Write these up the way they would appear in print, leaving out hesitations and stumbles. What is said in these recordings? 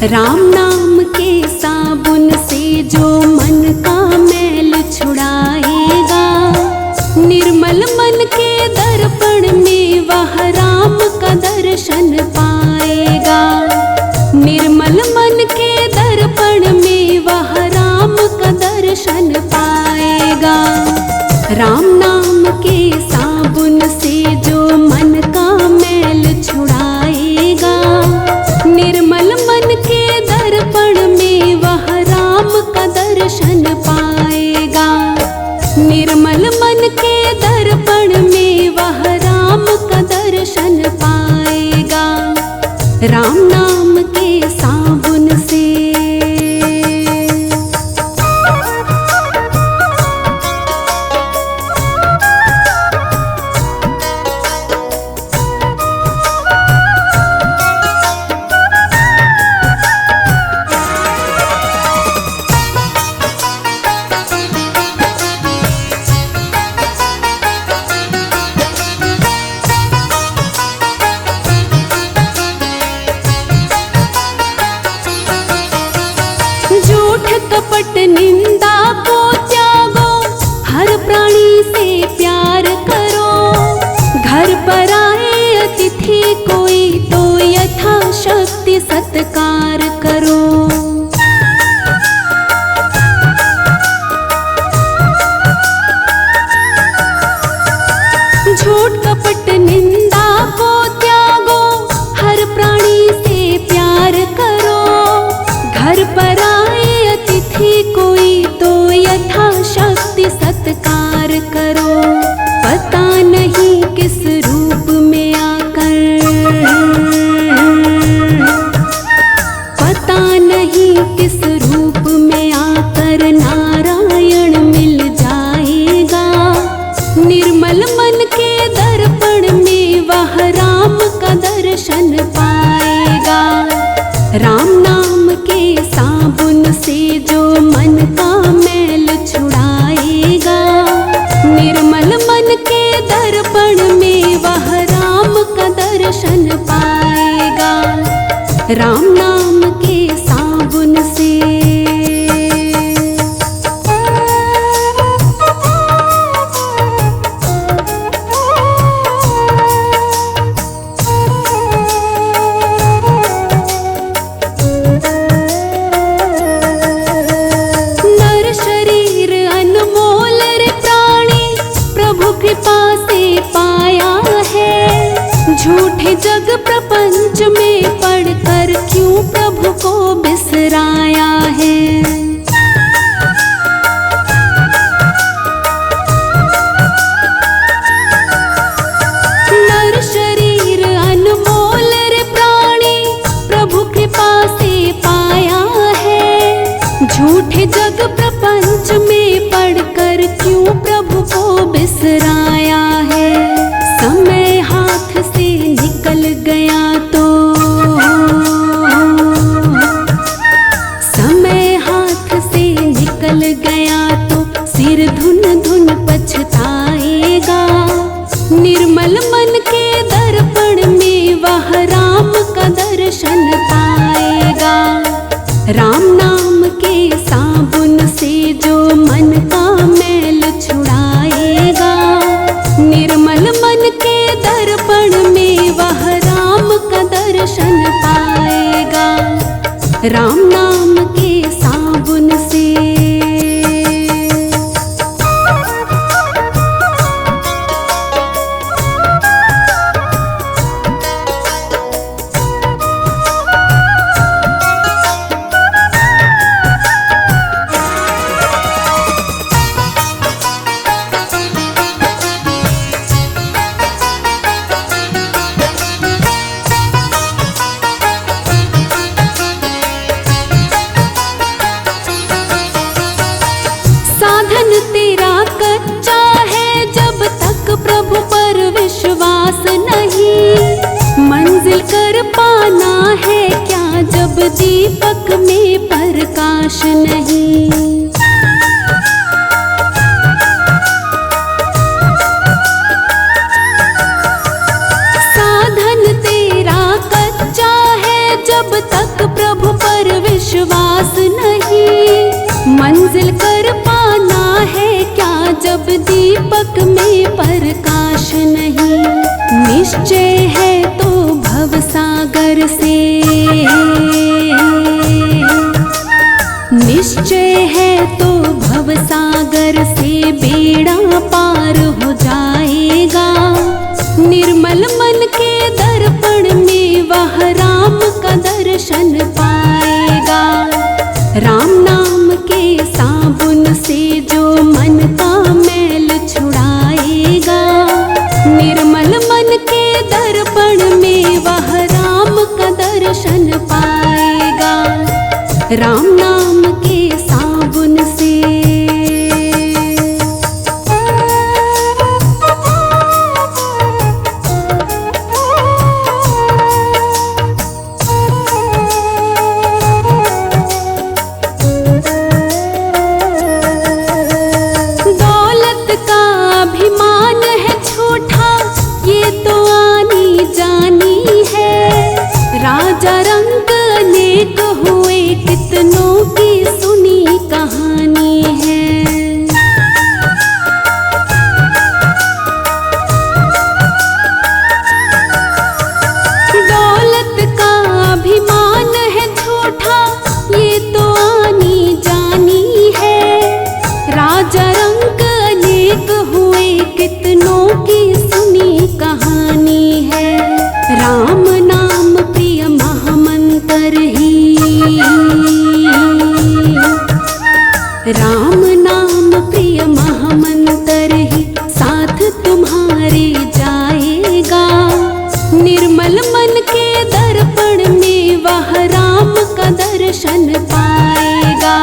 राम नाम के साबुन से जो मन का मैल छुड़ाएगा, निर्मल मन के दर्पण में वह राम का दर्शन पाएगा। निर्मल मन के दर्पण में वह राम का दर्शन पाएगा। राम नाम के साबुन से जो मन का मैल छुड़ाएगा, निर्मल मन के दर्पण में वह राम का दर्शन पाएगा। निर्मल मन के दर्पण में वह राम का दर्शन पाएगा। राम नाम के साबुन से। झूठ कपट निंदा को त्यागो, हर प्राणी से प्यार करो। घर पर आए अतिथि कोई तो यथाशक्ति सत्कार करो। झूठ कपट निंदा को त्यागो, हर प्राणी से प्यार करो। घर पर कोई तो यथाशक्ति सत्कार करो। पता नहीं किस रूप में आकर, पता नहीं किस रूप में आकर नारायण मिल जाएगा। निर्मल मन के दर्पण में वह राम का दर्शन पाएगा। राम नाम के साबुन से जो मन का मैल छुड़ाएगा, निर्मल मन के दर्पण में वह राम का दर्शन पाएगा। राम नाम के साबुन से। झूठे जग प्रपंच में पढ़कर क्यों प्रभु को बिसराया है। नर शरीर अनमोल रे प्राणी, प्रभु कृपा से पाया है। झूठे जग प्रपंच में पढ़कर क्यों प्रभु को बिसराया है। समय हाथ से निकल गया तो, समय हाथ से निकल गया तो सिर धुन धुन पछताएगा। निर्मल मन के दर्पण में वह राम का दर्शन पाएगा। राम नाम के साबुन से जो मन का मैल छुड़ाएगा, निर्मल मन के दर्पण में वह राम का दर्शन पाएगा। राम नाम के साबुन से। साधन तेरा कच्चा है जब तक प्रभु पर विश्वास नहीं। मंजिल कर पाना है क्या जब दीपक में प्रकाश नहीं। साधन तेरा कच्चा है जब तक प्रभु पर मंजिल कर पाना है क्या जब दीपक में प्रकाश नहीं। निश्चय है तो भवसागर से, निश्चय है तो भवसागर से बेड़ा पार हो जाएगा। निर्मल मन के दर्पण में वह राम का दर्शन पाएगा। राम नाम के साबुन से जो मन का मैल छुड़ाएगा। निर्मल मन के दर्पण में वह राम का दर्शन पाएगा। राम नाम के साबुन से। दौलत का अभिमान है झूठा, ये तो आनी जानी है। राजा रंग अनेक हुए, कितनों की सुनी कहानी है। दौलत का अभिमान है झूठा, ये तो आनी जानी है। राजा रंग अनेक हुए, कितनों की सुनी कहानी है। राम नाम प्रिय महामंत्र ही, राम नाम प्रिय महामंत्र ही साथ तुम्हारे जाएगा। निर्मल मन के दर्पण में वह राम का दर्शन पाएगा।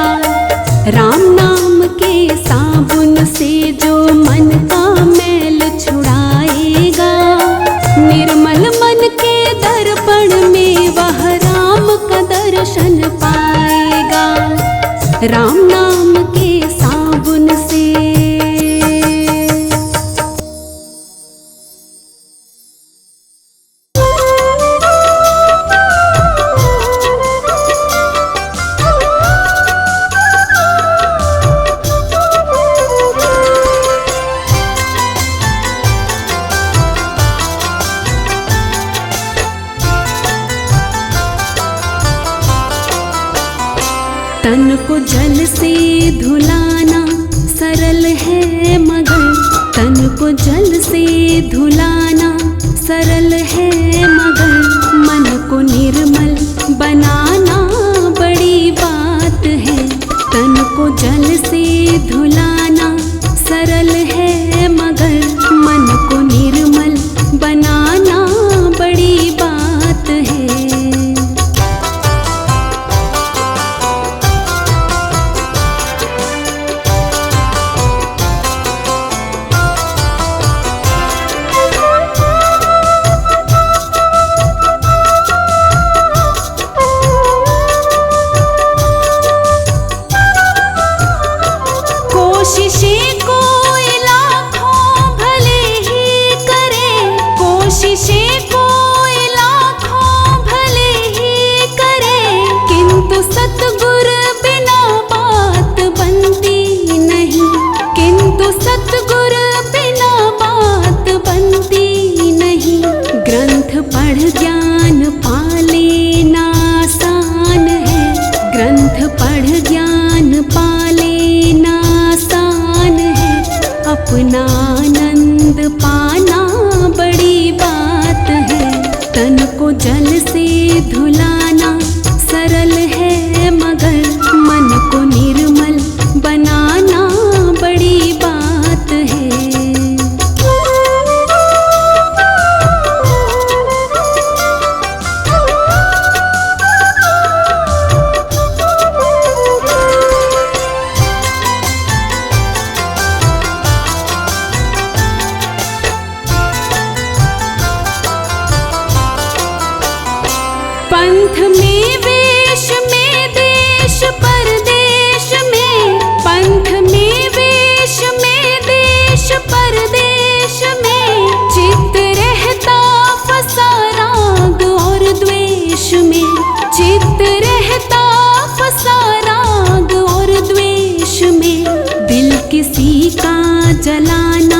राम नाम के साबुन से जो मन का मैल छुड़ाएगा। निर्मल मन के दर्पण में वह राम का दर्शन पाएगा। राम नाम के साबुन से। तन को जल से धुलाना सरल है मगर, तन को जल से धुलाना सरल है मगर, मन को निर्मल बनाना बड़ी बात है। तन को जल से धुलाना सरल है मगर, मन को निर्मल बनाना बड़ी बात है। कोशिशें कोई लाखों भले ही करे, कोशिशें कोई लाखों भले ही करे, किंतु सतगुर बिना बात बनती नहीं, किंतु सतगुर बिना बात बनती नहीं। ग्रंथ पढ़ ज्ञान पा लेना आसान है, ग्रंथ पढ़ ज्ञान पा लेना आसान है। अपना आनंद पाना बड़ी बात है। तन को जल से धुलाना सरल है मगर, मन को निर्मल बनाना बड़ी बात है। पंथ में वेश में देश परदेश में, पंथ में वेश में देश परदेश में, चित्त रहता फंसा राग और द्वेष में, चित्त रहता फंसा राग और द्वेष जलाना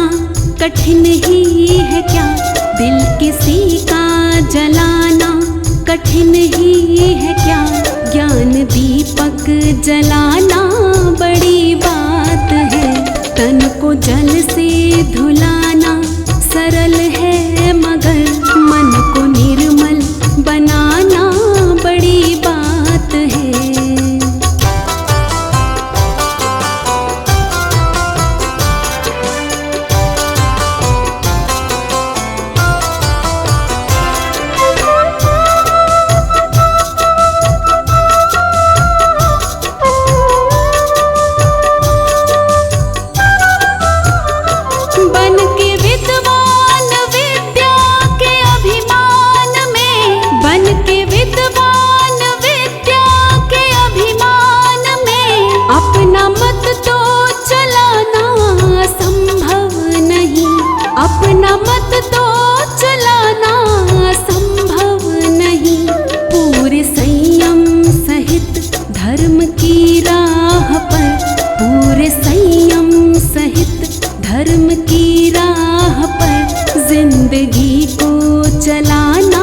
कठिन ही है क्या, दिल किसी का जलाना कठिन ही है क्या, ज्ञान दीपक जलाना बड़ी बात है। तन को जल से धुलाना सरल है मगर मन को निर्मल बनाना बड़ी बात है। बन के विद्वान विद्या के अभिमान में, बन के विद्वान विद्या के अभिमान में, अपना मत तो चलाना संभव नहीं, अपना मत तो चलाना संभव नहीं। पूरे संयम सहित धर्म की राह पर, पूरे संयम सहित धर्म की राह पर जिंदगी को चलाना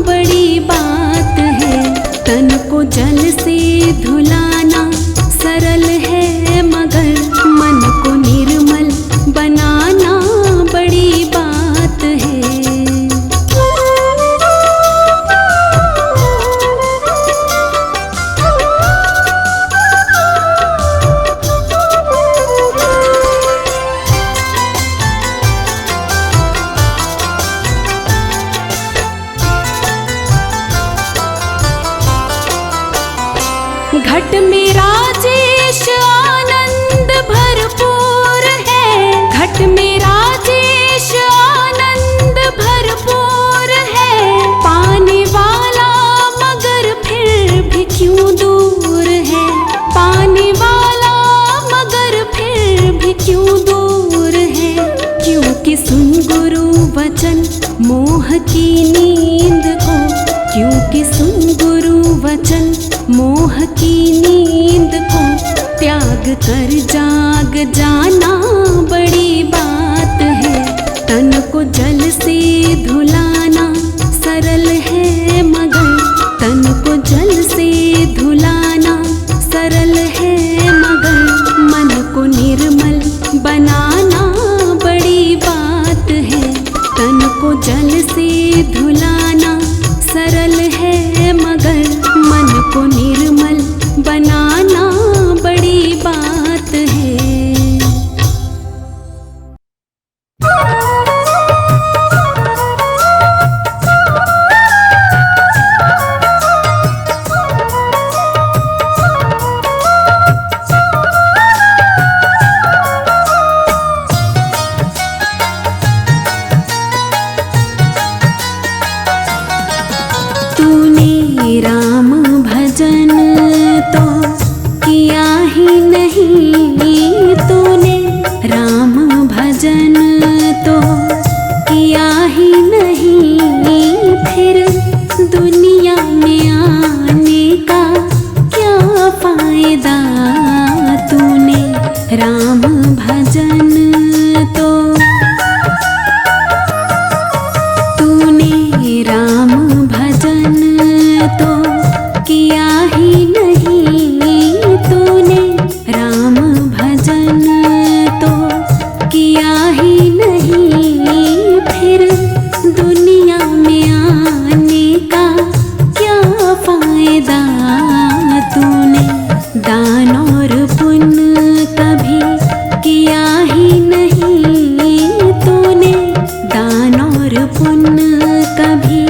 बड़ी बात है। तन को जल से धुलाना सरल है मगर मन को निर्मल बनाना बड़ी बात है। घट में राजेश आनंद भरपूर है, घट में राजेश आनंद भरपूर है, पाने वाला मगर फिर भी क्यों दूर है, पाने वाला मगर फिर भी क्यों दूर है। क्योंकि सुन गुरु वचन मोह की नींद को, क्योंकि सुन गुरु वचन मोह की नींद को त्याग कर जाग जाना बड़ी बात है। तन को जल से धुलाना सरल है मगर, तन को जल से धुलाना सरल है मगर मन को निर्मल बनाना बड़ी बात है। तन को जल से धुलाना सरल है मगर मन को निर्मल बनाना बड़ी बात है। तूने राम भजन तो किया ही नहीं, तूने राम भजन तो किया ही नहीं, फिर दुनिया में आने का क्या फायदा। तूने राम भजन तो, तूने राम भजन तो किया ही नहीं, तूने राम भजन तो किया ही नहीं, फिर दुनिया में आने का क्या फायदा। तूने दान और पुण्य कभी किया ही नहीं, तूने दान और पुण्य कभी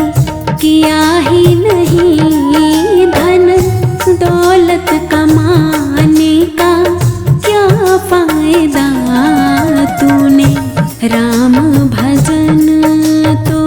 किया ही नहीं, धन दौलत कमाने का क्या फायदा। तूने राम भजन तो,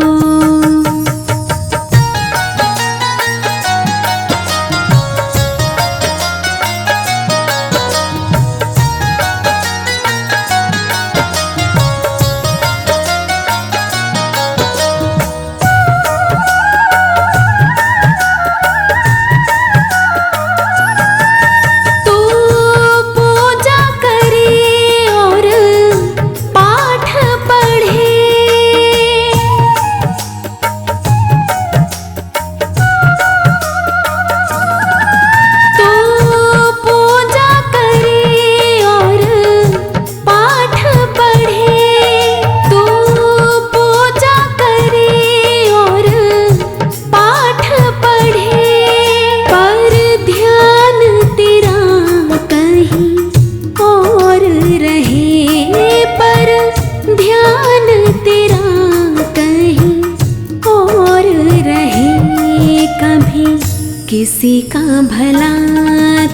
किसी का भला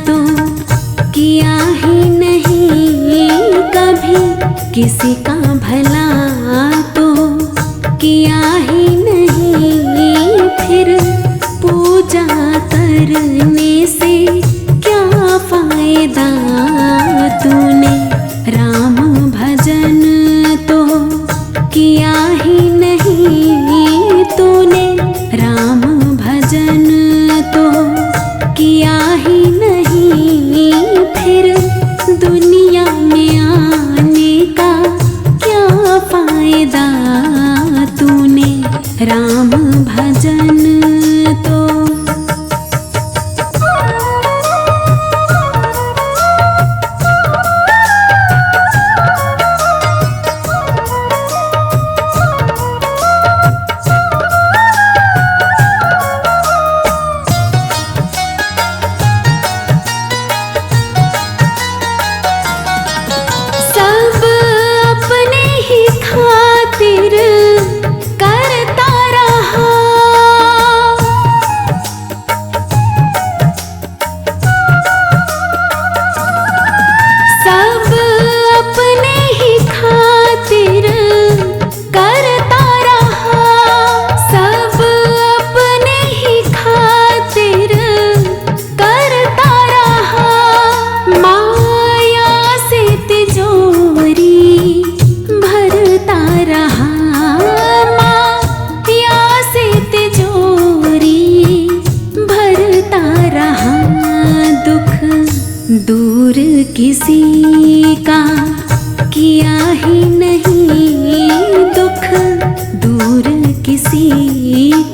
तो किया ही नहीं कभी, किसी का भला तो किया ही नहीं, फिर पूजा करने से क्या फायदा। तूने राम भजन तो किया ही नहीं, तूने राम भजन तो किया ही नहीं, फिर दुनिया में आने का क्या फायदा। तूने राम भजन तो दूर किसी का किया ही नहीं दुख, दूर किसी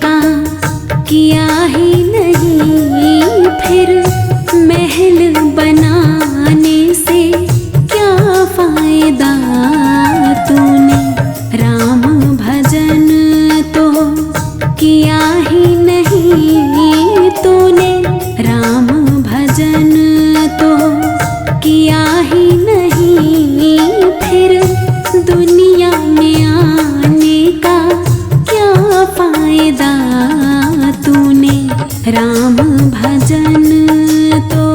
का किया ही नहीं, फिर महल बनाने से क्या फायदा। तूने राम भजन तो किया ही नहीं, तूने राम भजन तो किया ही नहीं, फिर दुनिया में आने का क्या फायदा। तूने राम भजन तो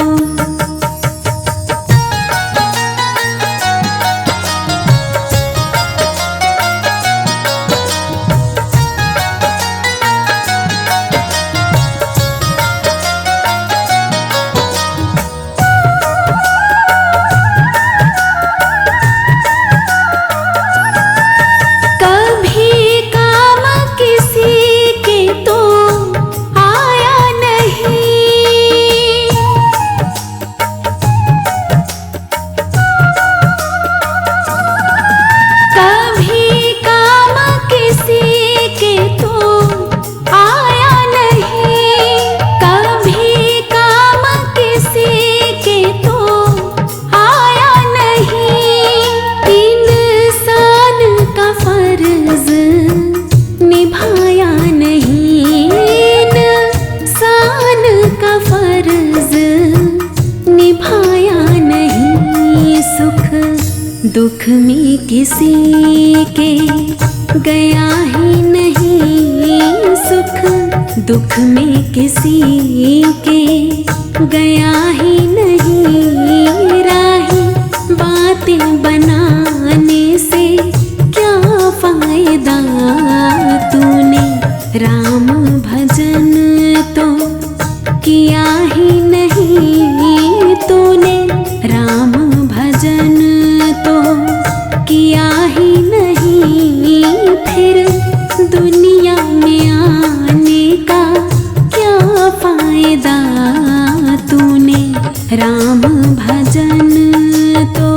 दुख में किसी के गया ही नहीं सुख, दुख में किसी के गया ही नहीं, राही बातें बनाने से क्या फायदा। तूने राम भजन तो किया ही नहीं, तूने राम भजन तो किया ही नहीं, फिर दुनिया में आने का क्या फायदा। तूने राम भजन तो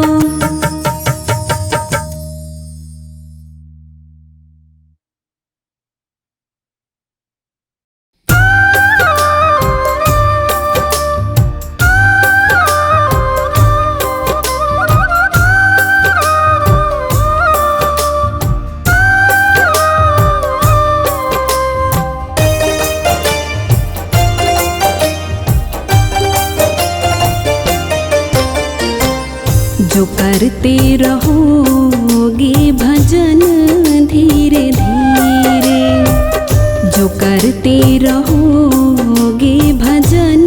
जो करते रहोगे भजन धीरे धीरे, जो करते रहोगे भजन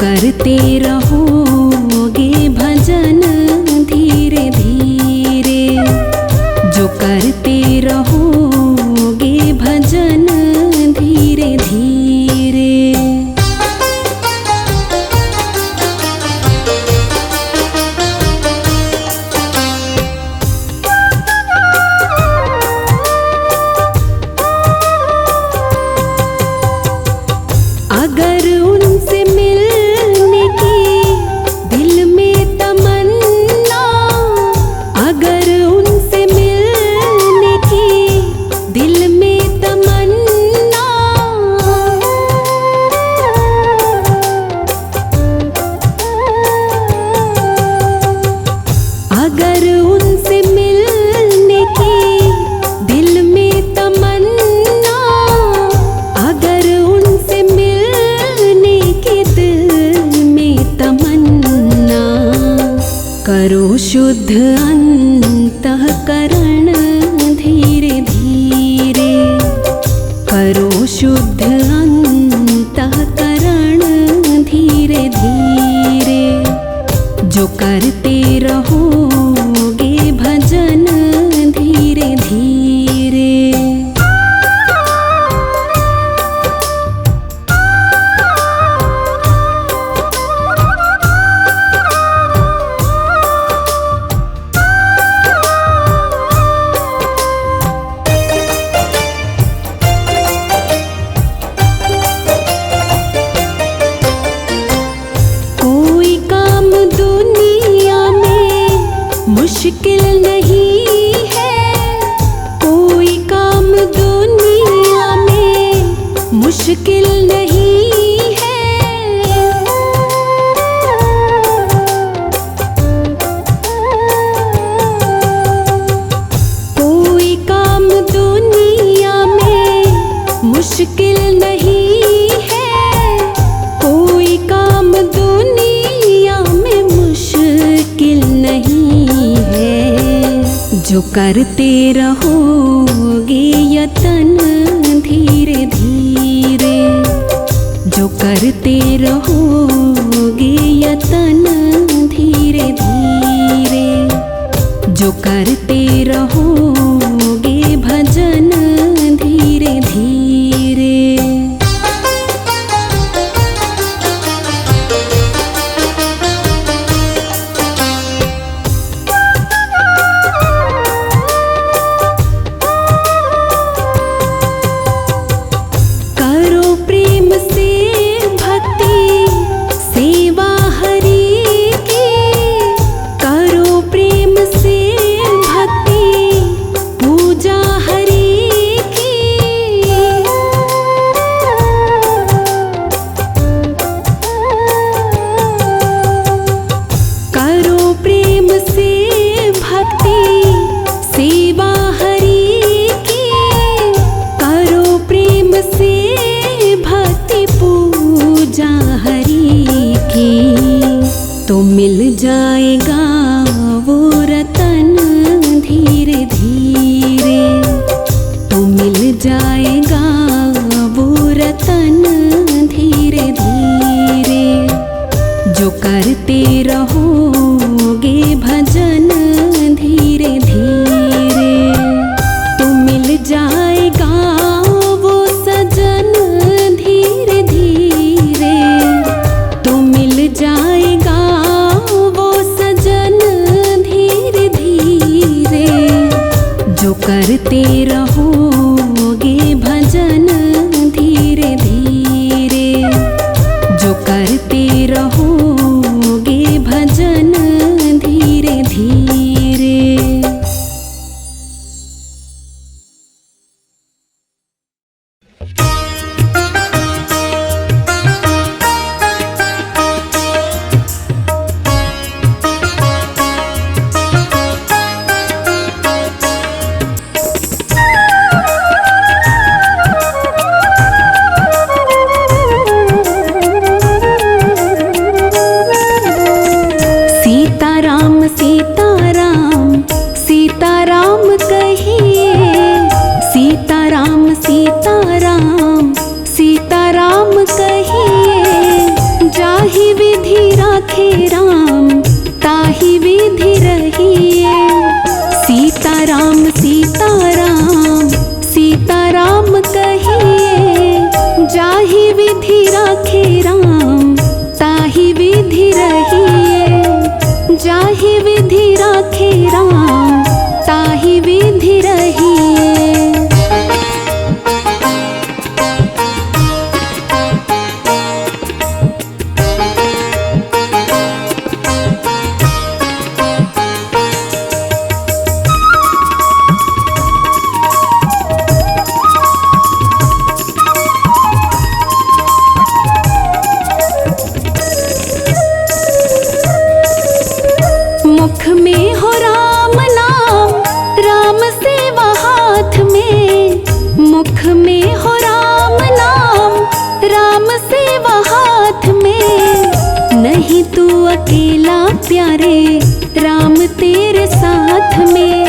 करते रहोगे भजन धीरे धीरे, जो करते रहोगे भजन धीरे धीरे। अगर उनसे मिलने की दिल में तमन्ना, अगर उनसे मिलने की दिल में तमन्ना, अगर उनसे मिलने की दिल में तमन्ना, अगर उनसे मिलने की दिल में तमन्ना, करो शुद्ध अंतःकरण धीरे धीरे, करो शुद्ध अंतःकरण धीरे धीरे, जो करते रहोगे भजन धीरे धीरे। कोई काम दुनिया में मुश्किल नहीं है, कोई काम दुनिया में मुश्किल नहीं है, कोई काम दुनिया में मुश्किल नहीं है, कोई काम दुनिया में मुश्किल नहीं है, जो करते रहोगे यतन धीरे धीरे, जो करते रहोगे यतन धीरे धीरे, जो करते रहोगे भजन धीरे धीरे। करो प्रेम से भक्ति सेवा हरि की, करो प्रेम से भक्ति पूजा हरि की, करो प्रेम से भक्ति सेवा हरि की, करो प्रेम से भक्ति पूजा हरि की, तो मिल जाएगा वो रतन धीरे धीरे, तो मिल जाएगा वो रतन धीरे धीरे, जो करते रहोगे भजन धीरे धीरे, तो मिल जाएगा वो सजन धीरे धीरे, तो मिल जाएगा वो सजन धीरे धीरे, जो करते रहोगे भजन धीरे धीरे, जो करते रहोगे भजन धीरे धीरे। जाहि विधि राखे राम ताहि विधि रहिए। सीताराम सीताराम सीताराम कहिए, जाहि विधि राखे राम ताहि विधि रहिए। जाहि विधि राखे राम ताहि विधि रहिए। मुख में हो राम नाम, राम सेवा हाथ में। मुख में हो राम नाम, राम सेवा हाथ में। नहीं तू अकेला प्यारे, राम तेरे साथ में।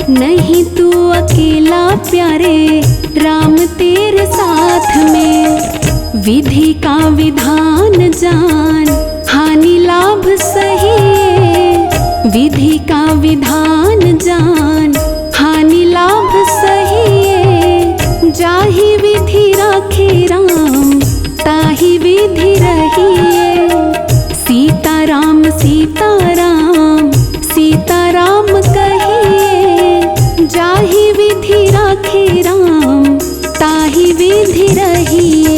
नहीं तू अकेला प्यारे, राम तेरे साथ में। विधि का विधान जान, हानि लाभ सही। विधि का विधान जान, हानि लाभ सही। जाहि विधि राखे राम ताहि विधि रहिए। सीताराम सीताराम सीताराम कहिए, जाहि विधि राखे राम ताहि विधि रहिए।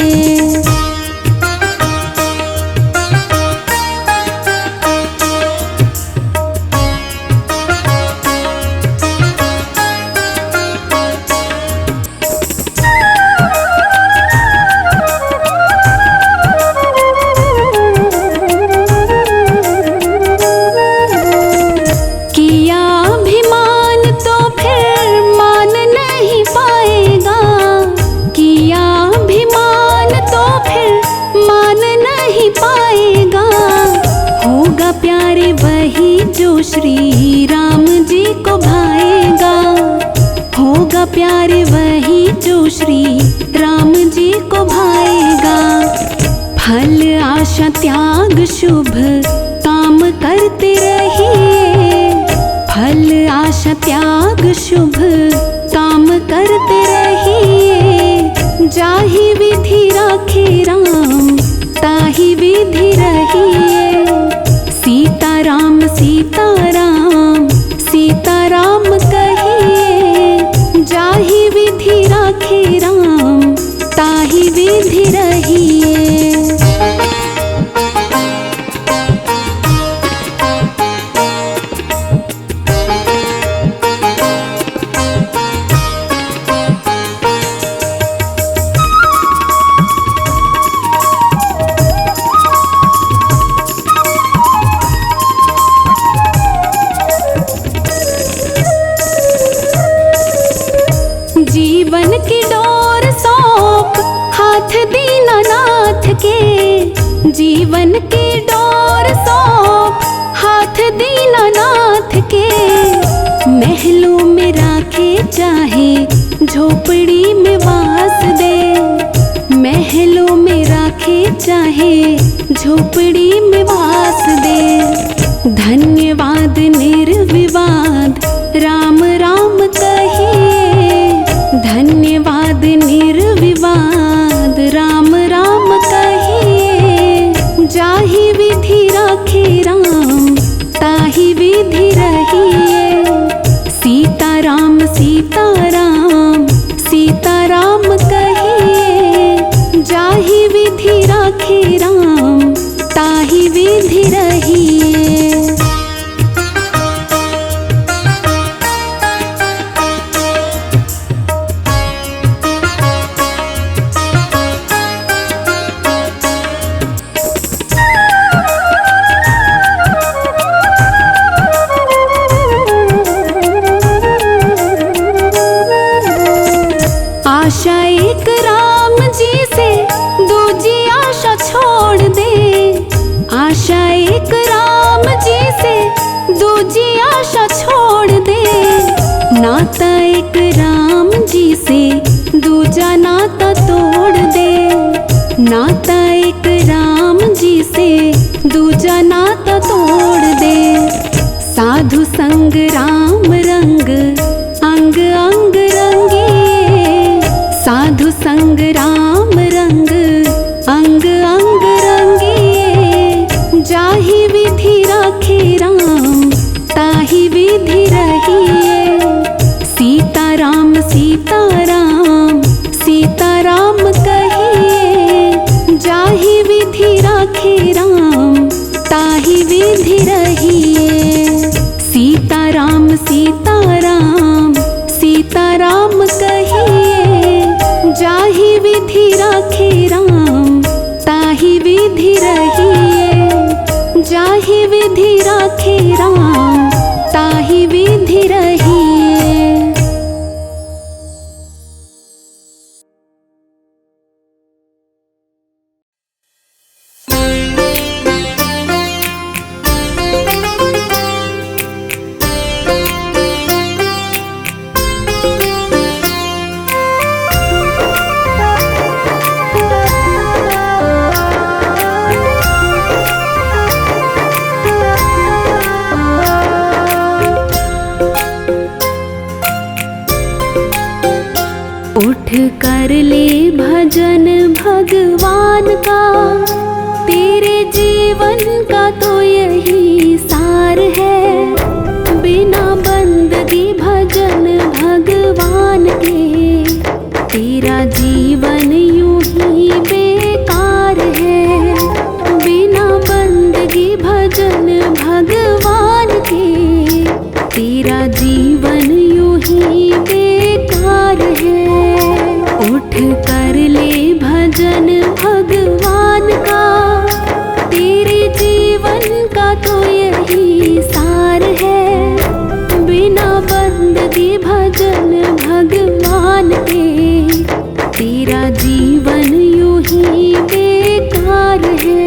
प्यारे वही जो श्री राम जी को भाएगा। होगा प्यारे वही जो श्री राम जी को भाएगा। फल आशा त्याग शुभ काम करते रहिए। फल आशा त्याग शुभ काम करते रहिए। जाहि विधि राखे राम ताहि विधि रहिए। सीताराम सीताराम सीताराम कहिए, जाहि विधि राखे राम ताहि विधि रहिए। जीवन की डोर सौंप हाथ दीनानाथ के। जीवन की डोर सौंप हाथ दीनानाथ के। महलों में राखे चाहे झोपड़ी में वास दे। महलों में राखे चाहे झोपड़ी में वास दे। धन्यवाद निर्विवाद राम राम कहिए। धन्यवाद निर्विवाद राम राम कहिए। जाहि विधि राखे राम ताहि विधि रहिए। सीताराम सीताराम सीताराम कहिए, जाहि विधि राखे राम ताहि विधि रहिए। आशा एक राम जी से दूजी आशा छोड़ दे। आशा एक राम जी से दूजी आशा छोड़ दे। नाता एक राम जी से दूजा नाता तोड़ दे। नाता एक राम जी से विधि रहिए। सीताराम सीताराम सीताराम कहिए, जाहि विधि राखे राम ताहि विधि रहिए। जाहि विधि राखे राम ताहि विधि रहिए। उठ कर ले भजन भगवान का, तेरे जीवन का तो यही सार है। बिना बंदगी भजन भगवान के, तेरा जीवन यूं ही बेकार है। बिना बंदगी भजन भगवान के, तेरा जीवन यूं ही बेकार है। उठ कर ले भजन भगवान का, तेरे जीवन का तो यही सार है। बिना बंदगी भजन भगवान के, तेरा जीवन यूं ही बेकार है।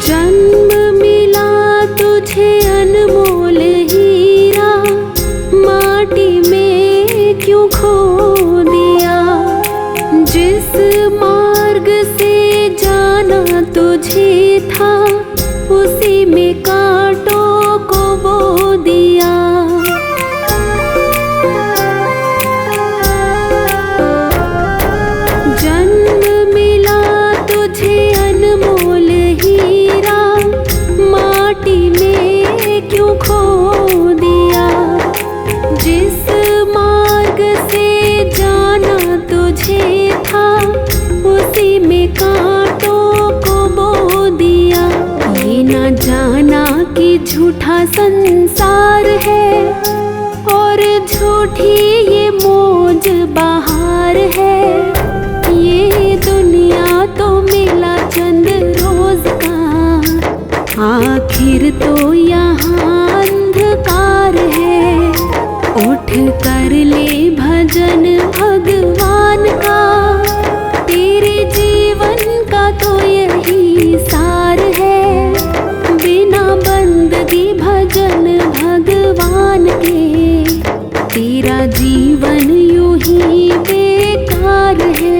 जन्म मिला तुझे अनमोल हीरा, माटी में क्यों खो दिया। जिस मार्ग से जाना तुझे था, उसी में कांटों को बो दिया। जन्म मिला तुझे अनमोल हीरा, माटी में क्यों खो दिया। जिस मार्ग से जाना तुझे था, उसी में कांटों को बो दिया। ये ना जाना कि झूठा संसार है, और झूठी ये मौज बहार है। ये दुनिया तो मिला चंद रोज का, आखिर तो यहाँ अंधकार है। उठ कर ले भजन भगवान का, तेरे जीवन का तो यही सार है। बिना बंदगी भजन भगवान के, तेरा जीवन यूं ही बेकार है।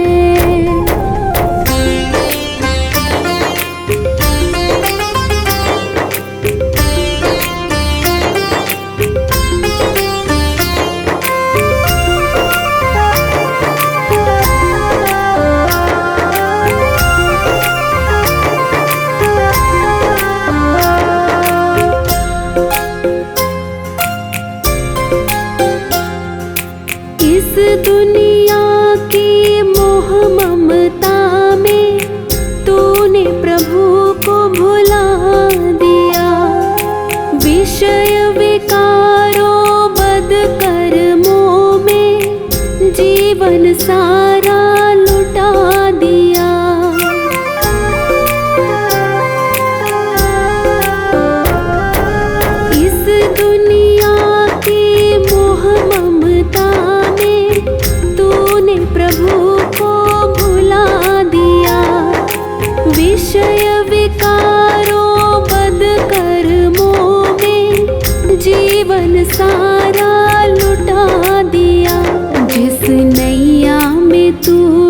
इस दुनिया की मोह ममता में, तूने प्रभु को भुला दिया। विषय विकारों बद कर्मों में, जीवन सारा लुटा दिया। इस दुनिया की मोह ममता में, तूने प्रभु को भुला दिया। विषय विकारों बद कर्मों में, जीवन सारा लुटा दिया। जिस नैया में तू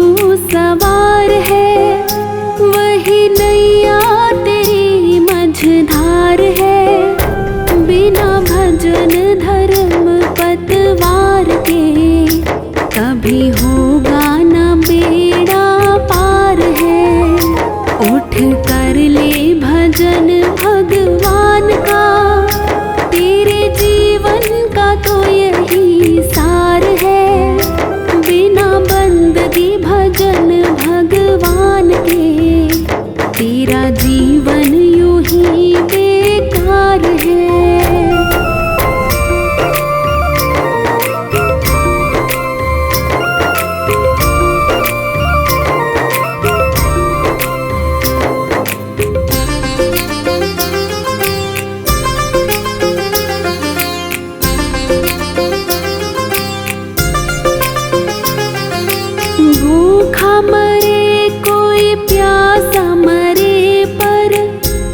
मरे कोई प्यासा मरे, पर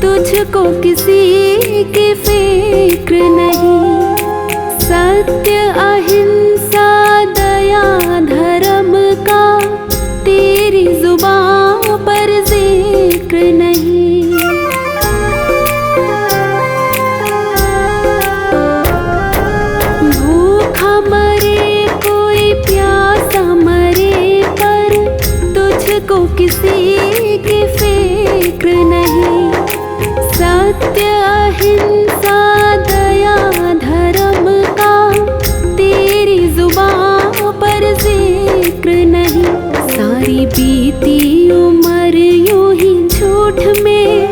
तुझको किसी की फिक्र नहीं। सत्य अहिंसा दया धर्म का तेरी जुबां पर जिक्र नहीं। भूखा मरे कोई प्यासा मरे, पर तुझको किसी की फिक्र नहीं। सत्य अहिंसा दया धर्म का तेरी जुबां पर जिक्र नहीं। सारी बीती उम्र यूं ही झूठ में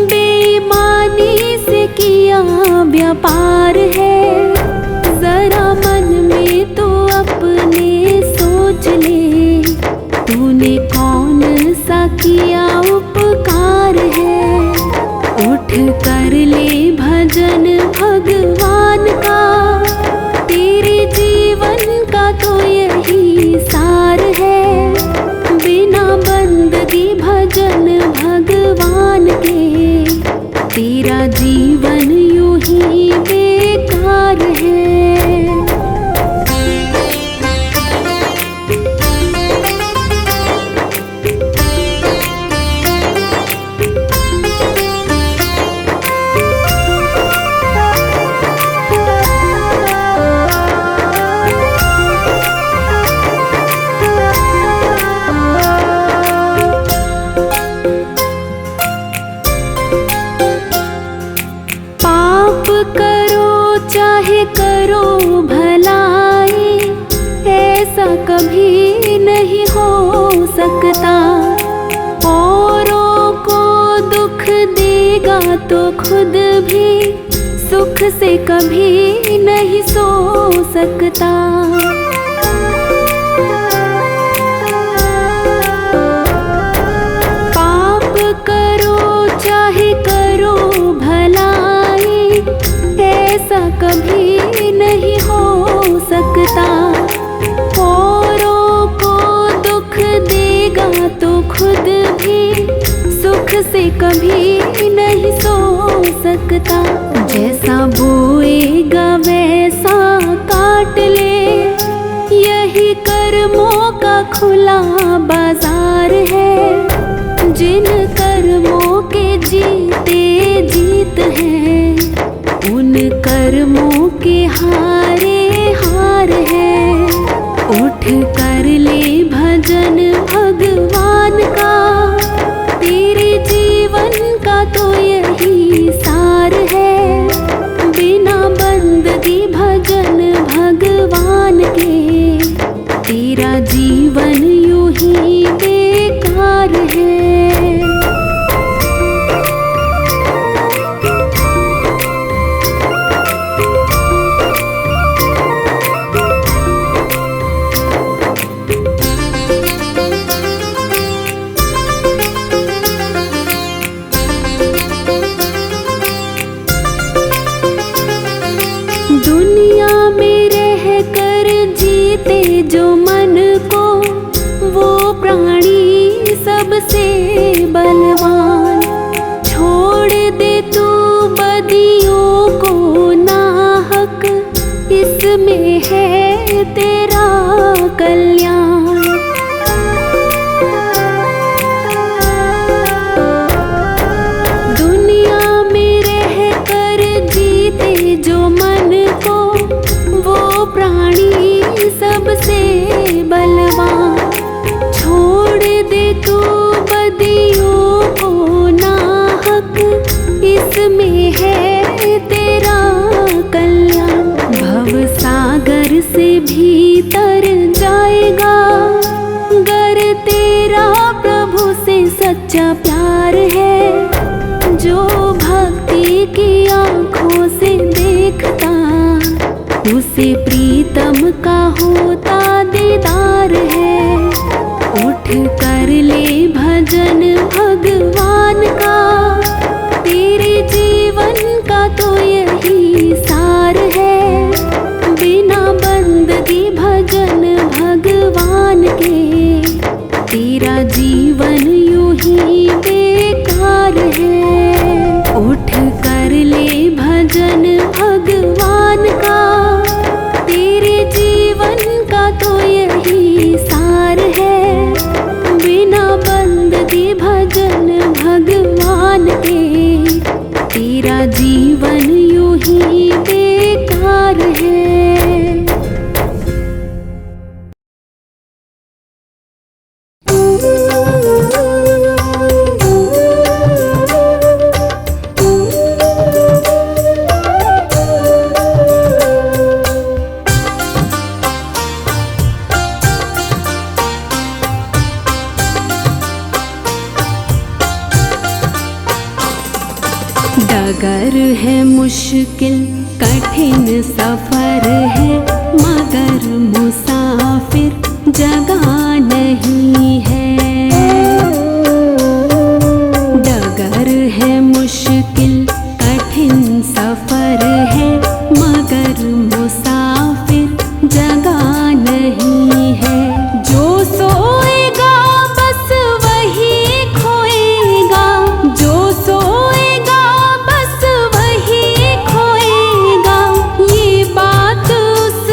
बेईमानी से किया व्यापार है। जरा मन में तो अपने सोच ले, तूने कौन सा किया उपकार है। उठ कर ले भजन भगवान का, तेरे जीवन का तो यही सार है। बिना बंदगी भजन भगवान के, तेरा जीवन यूं ही बेकार है। करो चाहे करो भलाई, ऐसा कभी नहीं हो सकता। औरों को दुख देगा तो खुद भी सुख से कभी नहीं सो सकता। पाप करो चाहे करो भलाई, ऐसा कभी नहीं हो सकता। औरों को दुख देगा तो खुद भी सुख से कभी नहीं सो सकता। जैसा बोएगा वैसा काट ले, यही कर्मों का खुला बाजार है। जिन कर्मों के जीते जीत हैं, उन कर्मों के हारे हार है। उठ कर ले भजन भगवान का, तेरे जीवन का तो यही सार है। बिना बंदगी भजन भगवान के, तेरा जीवन यूं ही बेकार है। दुनिया में रह कर जीते जो मन को, वो प्राणी सबसे बलवान। छोड़ दे तू बदियों को नाहक, इसमें है तेरा कल्याण। दुनिया में रह कर जीते जो मन को, वो प्राणी सबसे बलवान। छोड़ दे तू बदियों को नाहक, इसमें है तेरा कल्याण। भव सागर से भीतर जाएगा, गर तेरा प्रभु से सच्चा प्यार है। जो भक्ति की आँखों से देखता, उसे प्रीतम का होता दीदार है। उठ कर ले भजन भगवान का, तेरे जीवन का तो यही सार है। बिना बंदगी भजन भगवान के, तेरा जीवन यूं ही बेकार है। उठ कर ले भजन भगवान का, तेरे जीवन का तो यही सार है। बिना बंदगी भजन भगवान के, तेरा जीवन यूं ही बेकार है। डगर है मुश्किल कठिन सफर है, मगर मुसाफिर जगह नहीं है। डगर है मुश्किल कठिन सफर है, मगर मुसाफिर जगह नहीं है। जो सोएगा बस वही खोएगा, जो सोएगा बस वही खोएगा। ये बात उस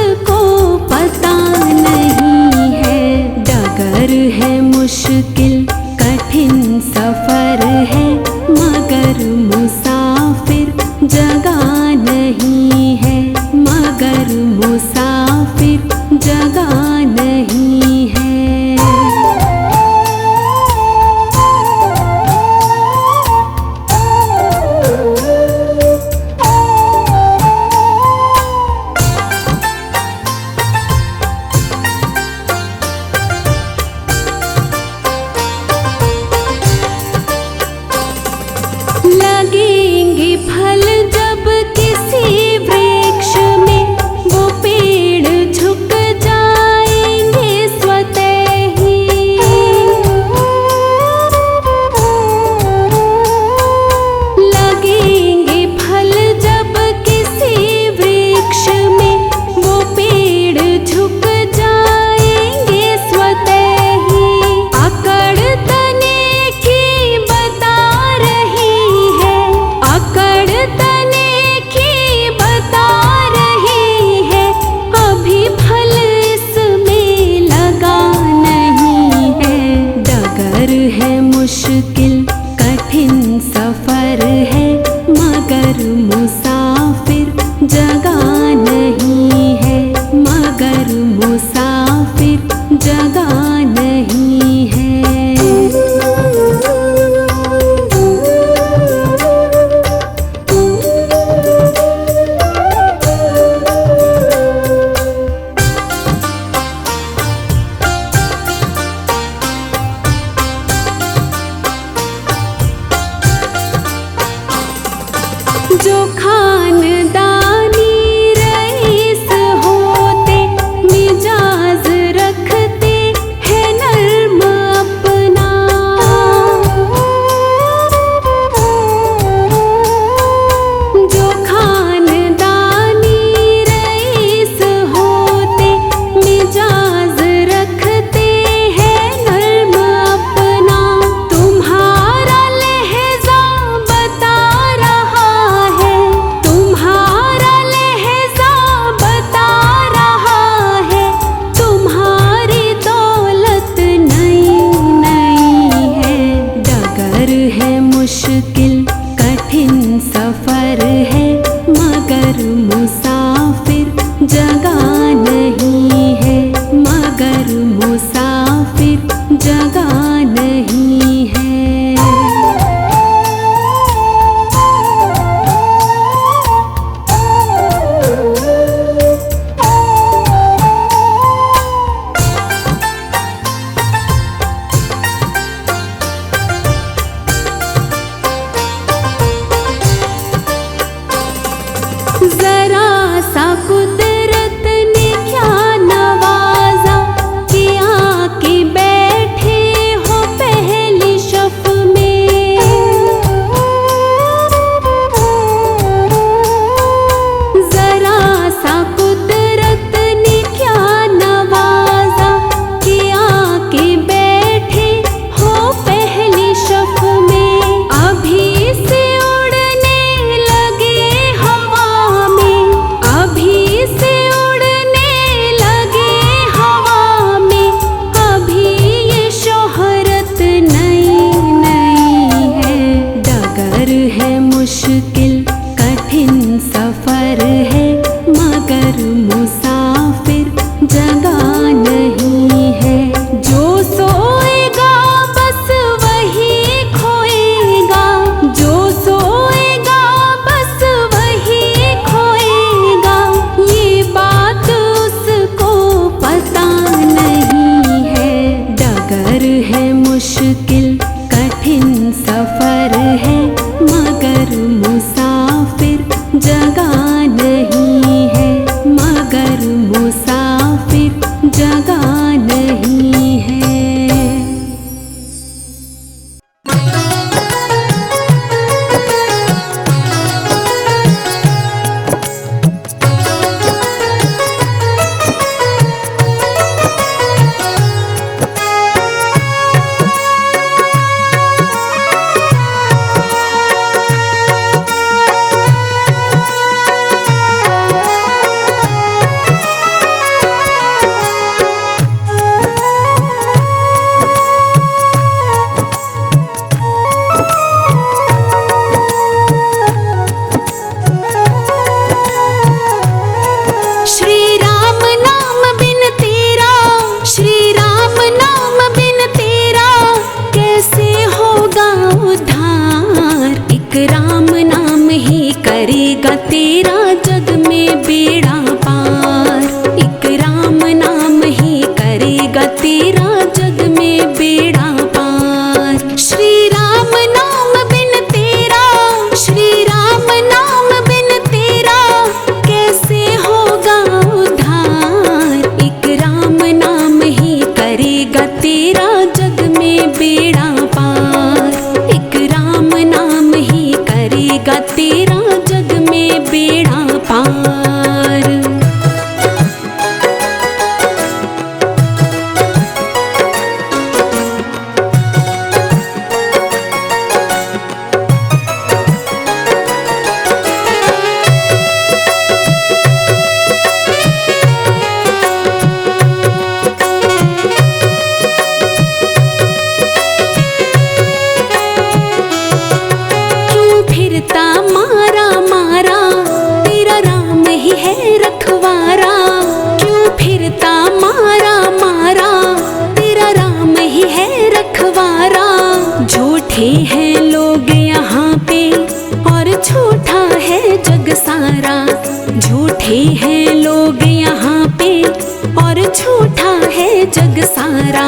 झूठा है जग सारा।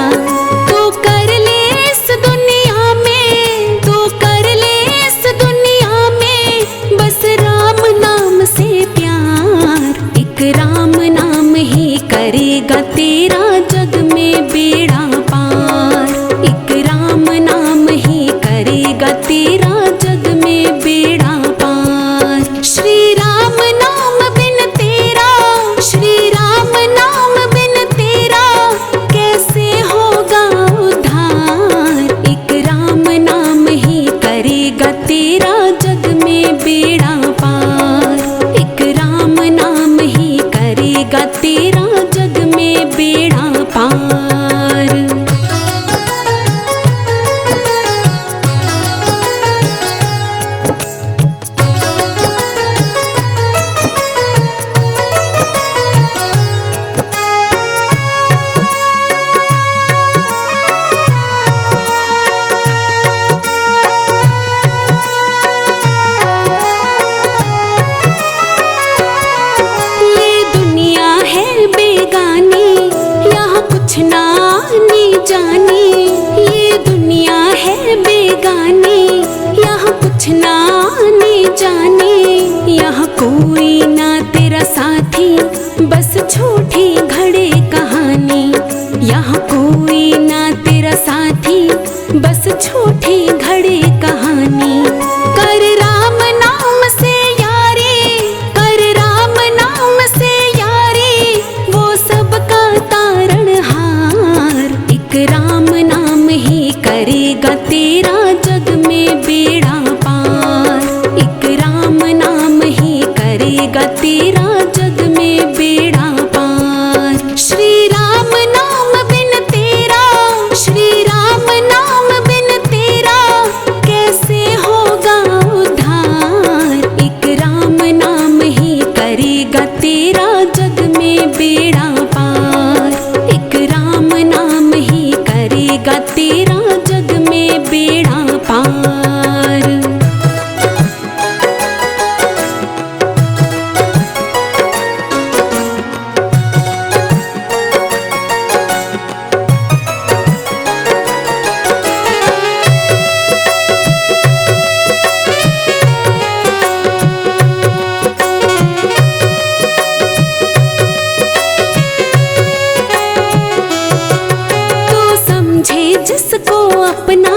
तू कर ले इस दुनिया में, तू कर ले इस दुनिया में बस राम नाम से प्यार। एक राम नाम ही करेगा तेरा जग में बेड़ा पार। एक राम नाम ही करेगा तेरा जग में बेड़ा पार। श्री राम नाम बिन तेरा, श्री राम नाम बिन तेरा कैसे होगा उद्धार। एक राम नाम ही करेगा तेरा जग में बेड़ा पार। एक राम नाम ही करेगा तेरा जग में बेड़ा पार। जानी ये दुनिया है बेगानी, यहाँ कुछ ना आने जाने। यहाँ कोई ना तेरा साथी बस झूठी घड़े कहानी। यहाँ कोई ना तेरा साथी बस झूठी घड़े कहानी। कर राम नाम से यारी, कर राम नाम से यारी वो सबका तारणहार। एक राम नाम ही करेगा तेरा जग में बेड़ा पार। एक राम नाम ही करेगा तेरा जग में बेड़ा पार। श्री राम नाम बिन तेरा, श्री राम नाम बिन तेरा कैसे होगा उद्धार। एक राम नाम ही करेगा तेरा जग में बेड़ा पार। एक राम नाम ही करेगा तेरा जग में बेड़ा पार। जिसको अपना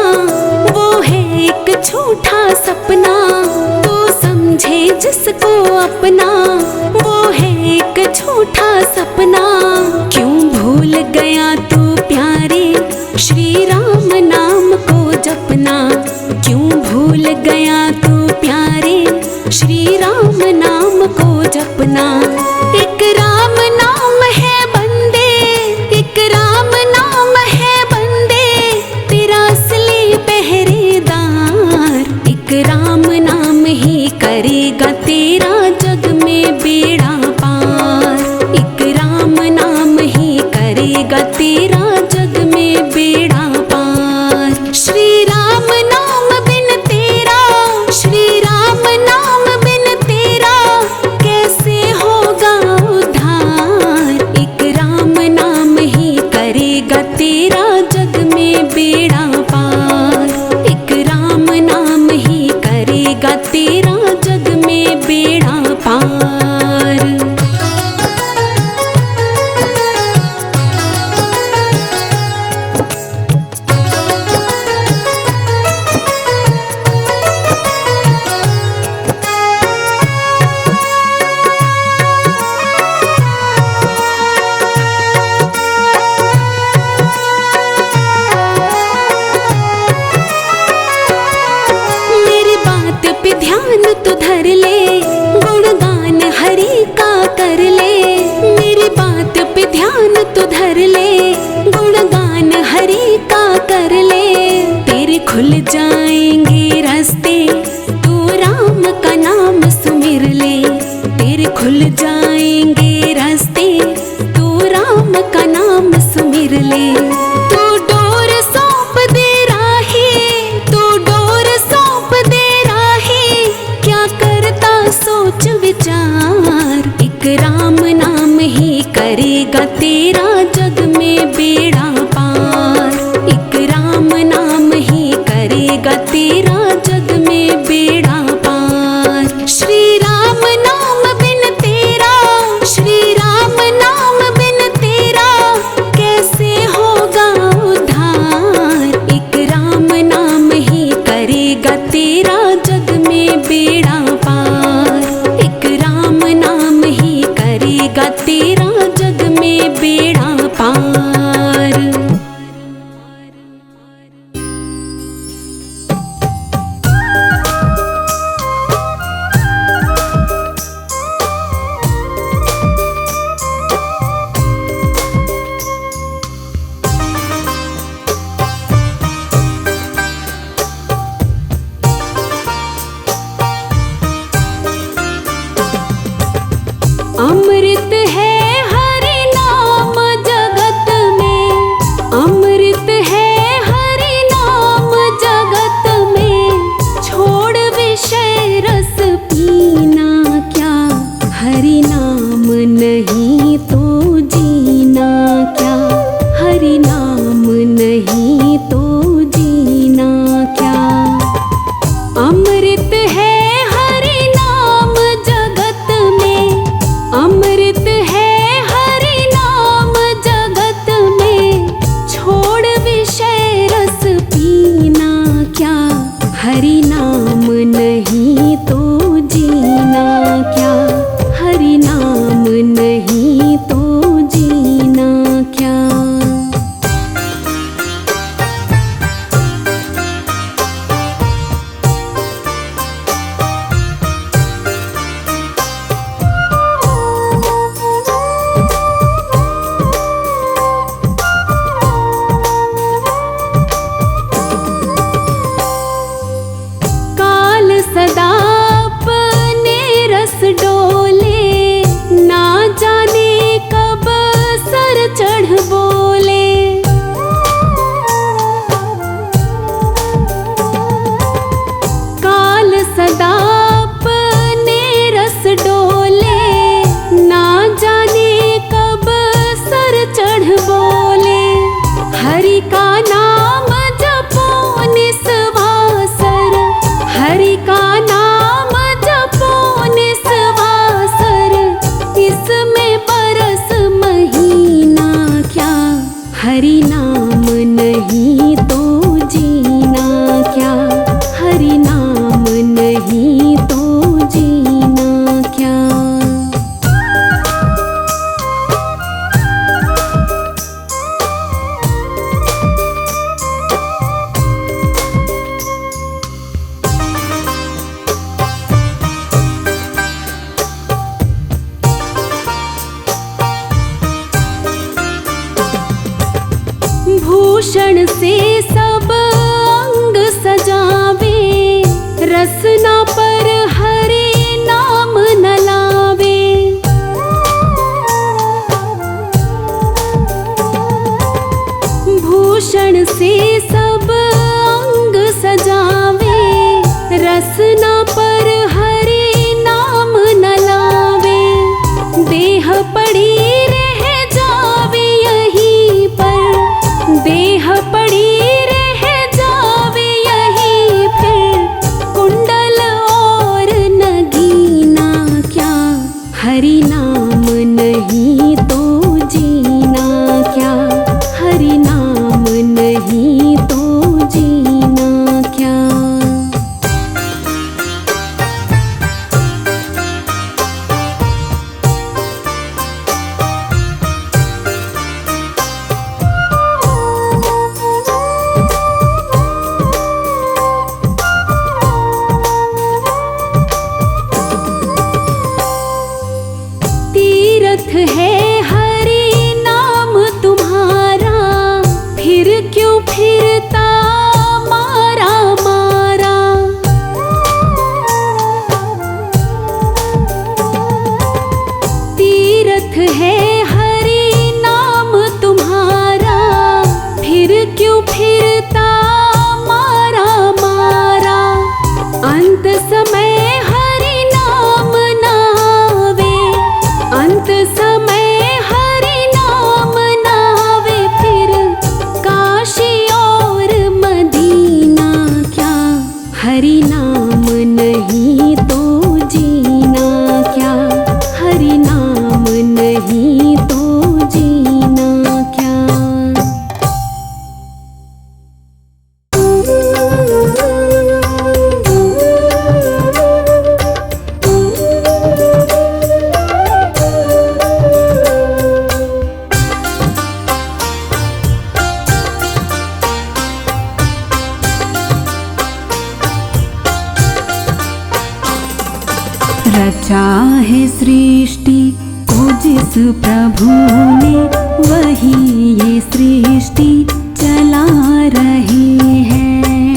वो है एक झूठा सपना। तू समझे जिसको अपना वो है एक झूठा सपना। क्यों भूल गया तू प्यारे श्री राम नाम को जपना। क्यों भूल गया तू प्यारे श्री राम नाम को जपना। एक राम नाम है बंदे, एक राम नाम है बंदे तेरा असली पहरेदार। एक राम नाम ही करेगा तेरा जग में बेड़ा पार। एक राम नाम ही करेगा तेरा जग में बेड़ा पार। श्री राम नाम बिन तेरा, श्री राम नाम बिन तेरा कैसे होगा उद्धार। एक राम नाम ही करेगा तेरा जग में बेड़ा पार। एक राम नाम ही करेगा तेरा जग में बेड़ा पार। ध्यान तू धर ले, गुणगान हरि का कर ले। मेरी बात पे ध्यान तू धर ले, गुणगान हरि का कर ले। तेरे खुल जाएंगे रास्ते, तू राम का नाम सुमिर ले। तेरे खुल जाएंगे रास्ते, तू राम का नाम सुमिर ले। तू डोर सौंप दे राही, तू डोर सौंप दे राही। क्या करता सोच विचार, एक राम नाम ही करेगा तेरा भूषण से सब अंग सजावे, रसना पर हरि नाम न लावे। भूषण से सब अंग सजावे, रसना पर हरि नाम न लावे। देह पड़ी रह जावे यहीं पर, देह पड़ी रह जावे यहीं फिर। कुंडल और नगीना क्या, हरि नाम नहीं तो जीना क्या, हरि नाम नहीं तो जीना क्या। तीर्थ है हरि नाम तुम्हारा, फिर क्यों फिरता मारा मारा। तीर्थ है हरि नाम तुम्हारा, फिर क्यों फिरता मारा मारा। अंत समय हरि नाम नावे, अंत समय हरि नाम नावे फिर। काशी और मदीना क्या, हरि नाम नहीं तो जीना क्या, हरि नाम नहीं तो जीना क्या। रचा है सृष्टि को जिस प्रभु ने, वही ये सृष्टि चला रहे हैं।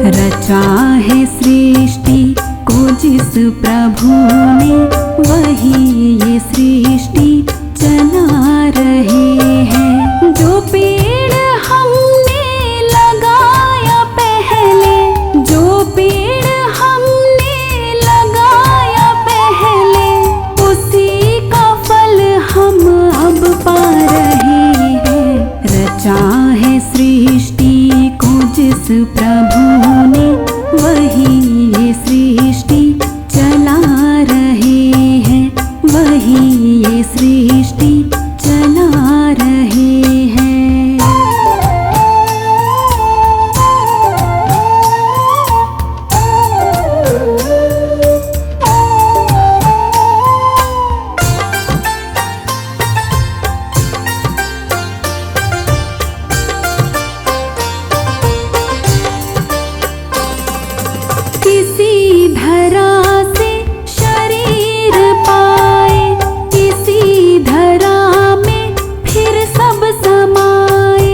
रचा है सृष्टि को जिस प्रभु ने, वही ये सृष्टि चला रहे हैं। जो पेड़ हमने लगाया पहले, जो पेड़ पा रहे हैं। रचा है सृष्टि को जिस प्रभु ने, वही ये सृष्टि चला रहे हैं, वही ये सृष्टि चला रहे हैं। किसी धरा से शरीर पाए, किसी धरा में फिर सब समाए।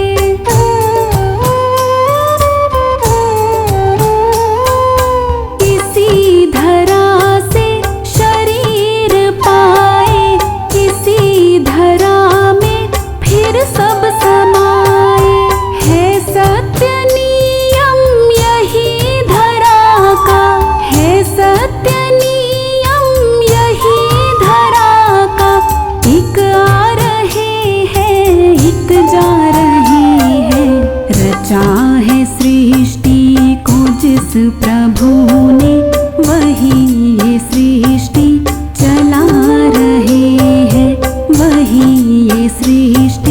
किसी धरा से शरीर पाए, किसी धरा में फिर सब समाए। है सत्य नियम यही धरा का, है सत्य नियम यही धरा का। एक आ रहे हैं, एक जा रहे हैं। रचा है सृष्टि को जिस प्रभु ने, वही ये सृष्टि चला रहे हैं, वही ये सृष्टि